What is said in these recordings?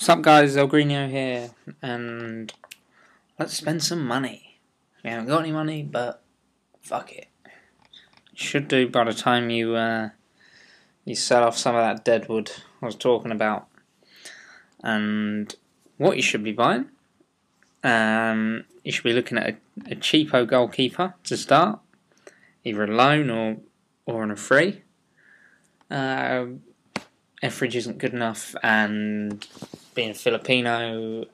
What's up guys, El Grino here, and let's spend some money. We haven't got any money, but fuck it. Should do by the time you sell off some of that deadwood I was talking about. And what you should be buying, you should be looking at a cheapo goalkeeper to start, either a loan or on a free. Etheridge isn't good enough, and being Filipino,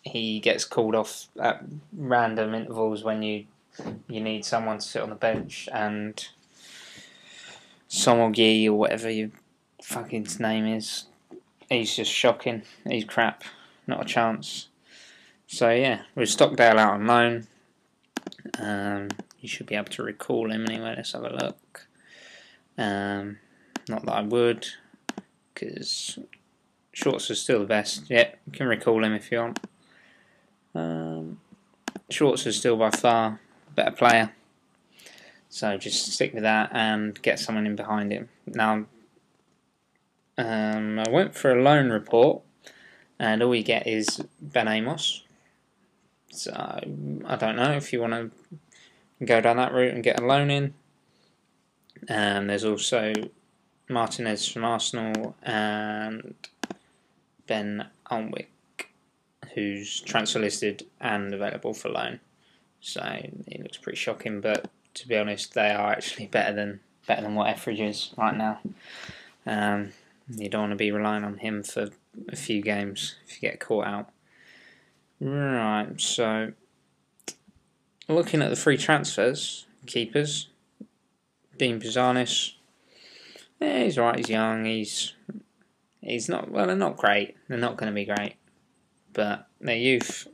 he gets called off at random intervals when you need someone to sit on the bench, and Somogi or whatever your fucking name is, he's just shocking. He's crap, not a chance. So yeah, with Stockdale out on loan, you should be able to recall him anyway. Let's have a look. Not that I would, because Shorts is still the best. Yeah, you can recall him if you want. Shorts is still by far a better player, so just stick with that and get someone in behind him. Now, I went for a loan report, and all you get is Ben Amos. So I don't know if you want to go down that route and get a loan in. There's also Martinez from Arsenal and Ben Alnwick, who's transfer listed and available for loan. So it looks pretty shocking, but to be honest, they are actually better than what Etheridge is right now. You don't want to be relying on him for a few games if you get caught out. Right, so looking at the free transfers, keepers, Dean Pizarnis. Yeah, he's alright, he's young, he's not, well, they're not great, they're not going to be great, but they're youth,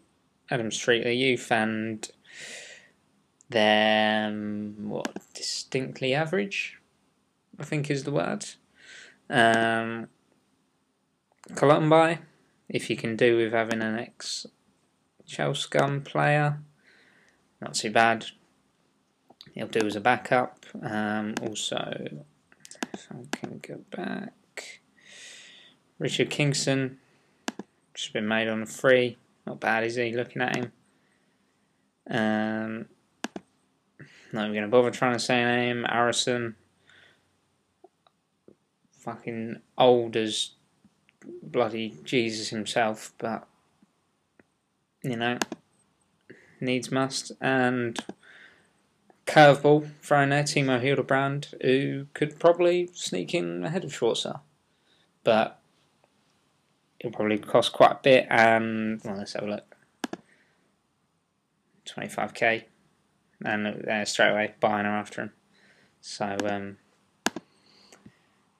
Adam Street, they're youth, and they're, distinctly average, I think is the word. Columbi, if you can do with having an ex-Chelsea player, not too bad, he'll do as a backup. Also, if I can go back, Richard Kingston, just been made on a free, not bad is he, looking at him. Not even going to bother trying to say a name. Arison, fucking old as bloody Jesus himself, but you know, needs must. And curveball thrown there, Timo Hildebrand, who could probably sneak in ahead of Schwarzer, but it'll probably cost quite a bit. And well, let's have a look. 25k, and straight away buying her after him. So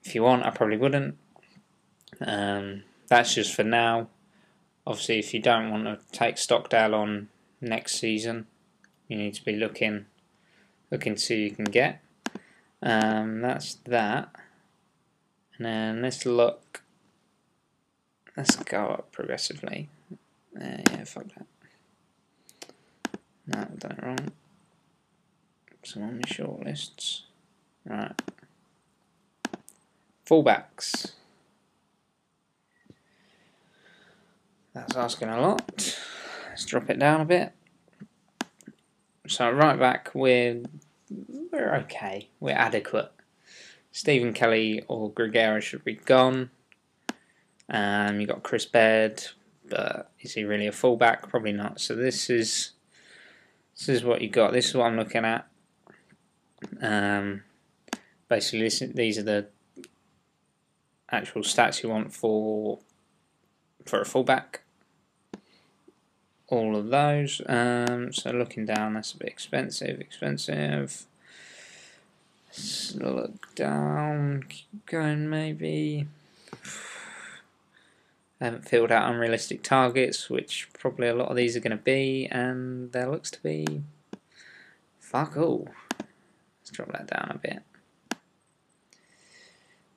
if you want, I probably wouldn't. That's just for now. Obviously, if you don't want to take Stockdale on next season, you need to be looking to see who you can get. That's that. And then let's look. Let's go up progressively. Yeah, fuck that. No, I've done it wrong. So on my short lists. Right. Fullbacks. That's asking a lot. Let's drop it down a bit. So right back, we're okay. We're adequate. Stephen Kelly or Gregera should be gone. You got Chris Baird, but is he really a fullback? Probably not. So this is what you got. This is what I'm looking at. Basically, these are the actual stats you want for a fullback. All of those. So looking down, that's a bit expensive. Let's look down. Keep going, maybe. I haven't filled out unrealistic targets, which probably a lot of these are going to be, and there looks to be fuck all. Let's drop that down a bit.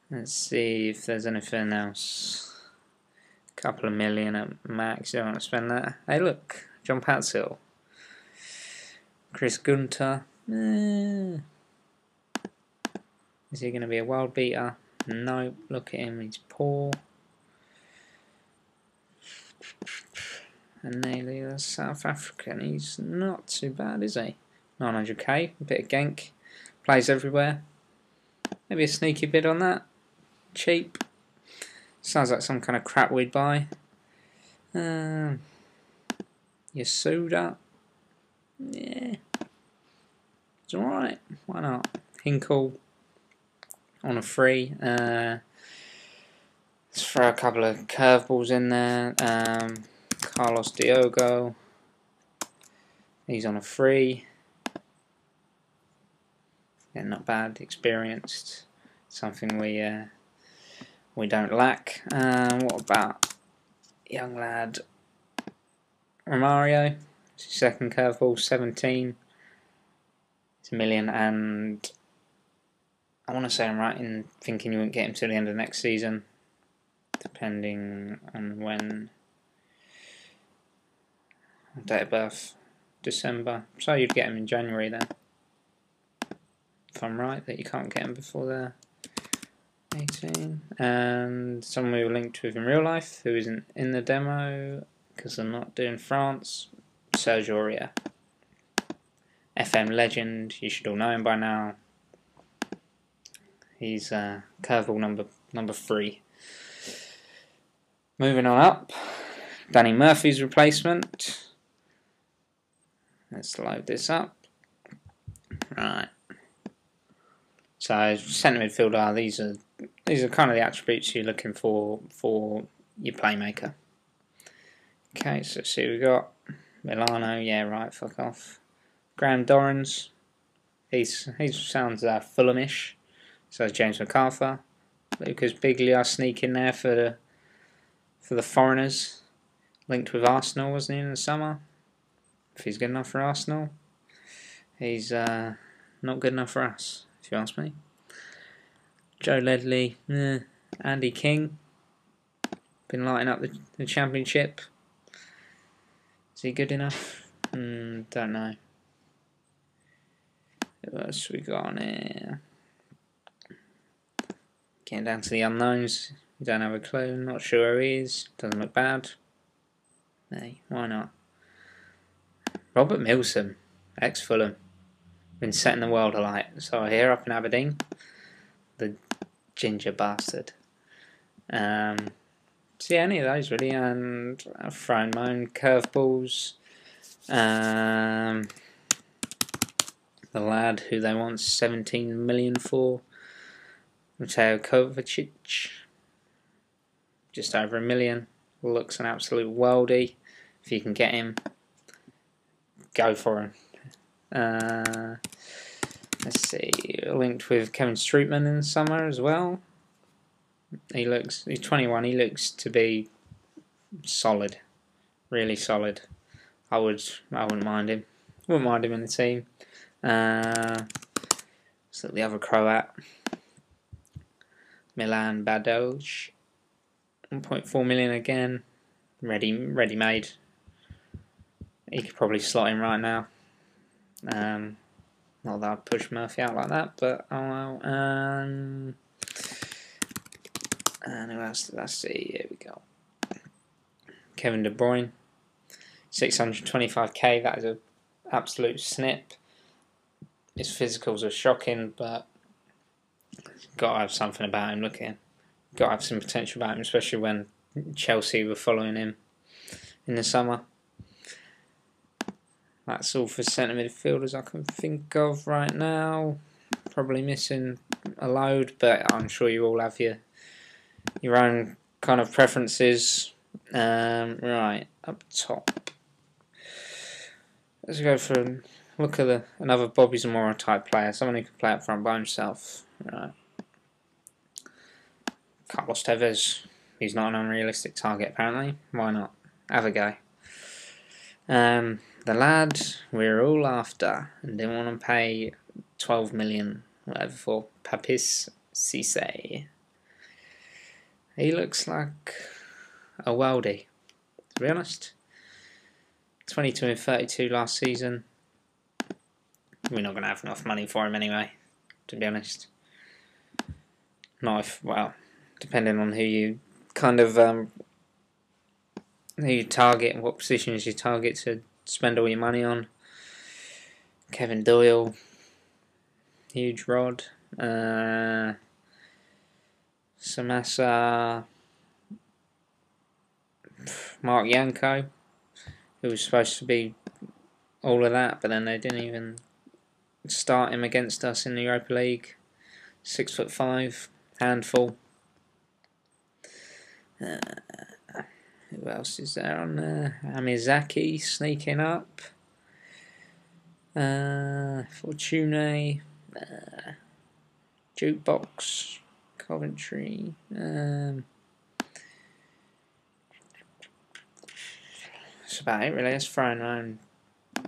Let's see if there's anything else. A couple of million at max, you don't want to spend that. Hey look, John Patsill. Chris Gunter. Is he going to be a world beater? No, look at him, he's poor. And nearly a South African. He's not too bad, is he? 900k, a bit of Genk. Plays everywhere. Maybe a sneaky bid on that. Cheap. Sounds like some kind of crap we'd buy. Yasuda. Yeah. It's alright. Why not? Hinkle on a free. Let's throw a couple of curveballs in there. Carlos Diogo. He's on a free. Yeah, not bad. Experienced. Something we don't lack. What about young lad Romario? Second curveball, 17. It's $1 million, and I want to say I'm right in thinking you wouldn't get him till the end of next season, depending on when. Date of birth, December. So you'd get him in January then. If I'm right that you can't get him before they're 18. And someone we were linked with in real life who isn't in the demo because I'm not doing France. Serge Aurier. FM legend, you should all know him by now. He's curveball number 3. Moving on up, Danny Murphy's replacement. Let's load this up. Right. So centre midfielder, these are kind of the attributes you're looking for your playmaker. Okay, so let's see what we got. Milano, yeah, right, fuck off. Graham Dorrans, he sounds Fulhamish. So is James MacArthur. Lucas Biglia sneaking there for the foreigners. Linked with Arsenal, wasn't he, in the summer? If he's good enough for Arsenal, he's not good enough for us, if you ask me. Joe Ledley, Andy King, been lighting up the championship. Is he good enough? Don't know. What else we got on here? Getting down to the unknowns. We don't have a clue. Not sure who he is. Doesn't look bad. Hey, why not? Robert Milsom, ex-Fulham. Been setting the world alight. So I hear up in Aberdeen. The ginger bastard. So yeah, any of those really. And I've thrown my own curveballs. The lad who they want 17 million for, Mateo Kovacic, just over $1 million. Looks an absolute worldie. If you can get him, go for him. Let's see, linked with Kevin Strootman in the summer as well. He's 21. He looks to be solid, really solid. I wouldn't mind him. Wouldn't mind him in the team. So the other Croat, Milan Badoj, 1.4 million again, ready made. He could probably slot in right now. Not that I'd push Murphy out like that, but oh well. And who else did I see? Here we go. Kevin De Bruyne, 625k. That is an absolute snip. His physicals are shocking, but got to have something about him looking. Got to have some potential about him, especially when Chelsea were following him in the summer. That's all for centre midfielders I can think of right now. Probably missing a load, but I'm sure you all have your own kind of preferences. Right, up top. Let's go for a look at another Bobby Zamora type player, someone who can play up front by himself. Right. Carlos Tevez. He's not an unrealistic target apparently. Why not? Have a go. The lad we're all after and didn't want to pay 12 million whatever for, Papis Cisse. He looks like a worldie, to be honest. 22 and 32 last season. We're not going to have enough money for him anyway, to be honest. Not if, well, depending on who you kind of who you target and what positions you target to spend all your money on. Kevin Doyle, huge rod. Samasa, Mark Yanko, who was supposed to be all of that, but then they didn't even start him against us in the Europa League. 6'5", handful. Who else is there on there? Amizaki sneaking up. Fortune. Jukebox. Coventry. That's about it really. Let's throw around a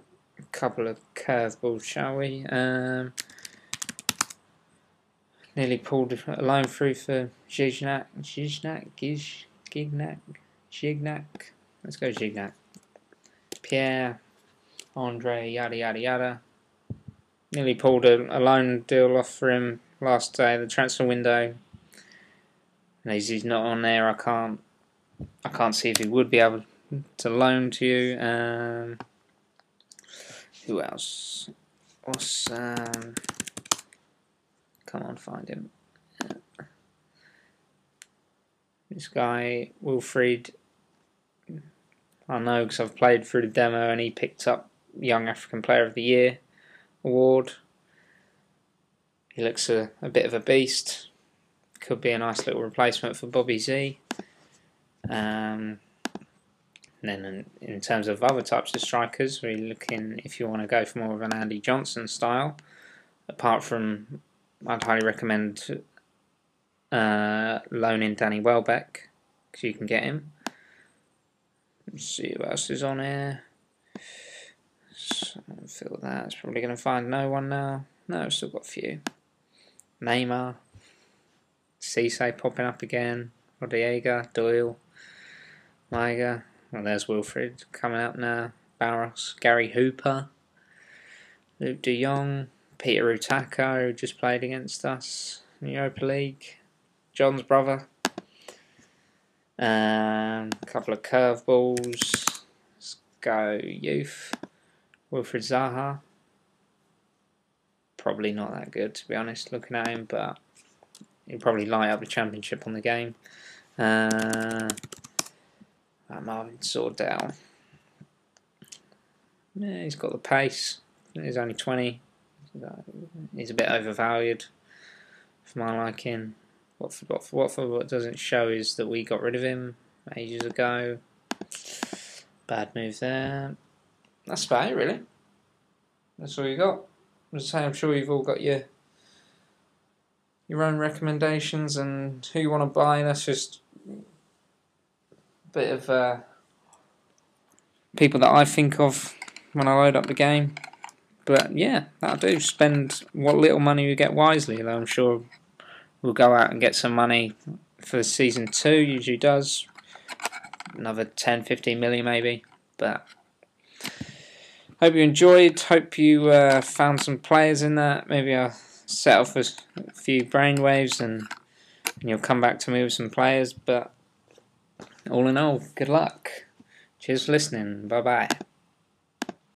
couple of curveballs, shall we? Nearly pulled a line through for Gignac. Let's go Gignac. Pierre, Andre, yada yada yada. Nearly pulled a loan deal off for him last day of the transfer window. And as he's not on there, I can't see if he would be able to loan to you. Who else? Come on, find him. This guy, Wilfried, I know because I've played through the demo and he picked up Young African Player of the Year award. He looks a bit of a beast. Could be a nice little replacement for Bobby Z. And then in terms of other types of strikers, we're looking, if you want to go for more of an Andy Johnson style, apart from, I'd highly recommend loaning Danny Welbeck, because you can get him. Let's see who else is on here. So I feel that's probably going to find no one now. No, I've still got a few. Neymar, Cisse popping up again, Rodallega, Doyle, Maiga. Well, there's Wilfried coming up now. Barros, Gary Hooper, Luke de Jong, Peter Utaka, who just played against us in the Europa League. John's brother. A couple of curveballs. Let's go youth. Wilfried Zaha. Probably not that good, to be honest, looking at him, but he'll probably light up the championship on the game. Marvin Sordell. Yeah, he's got the pace. He's only 20. He's a bit overvalued for my liking. What doesn't show is that we got rid of him ages ago. Bad move there. That's about it, really. That's all you got. I'm sure you've all got your own recommendations and who you want to buy. That's just a bit of people that I think of when I load up the game. But yeah, that'll do. Spend what little money you get wisely, though I'm sure we'll go out and get some money for season 2, usually does. Another 10-15 million maybe. But hope you enjoyed, hope you found some players in that. Maybe I'll set off a few brainwaves and you'll come back to me with some players. But all in all, good luck. Cheers for listening. Bye bye.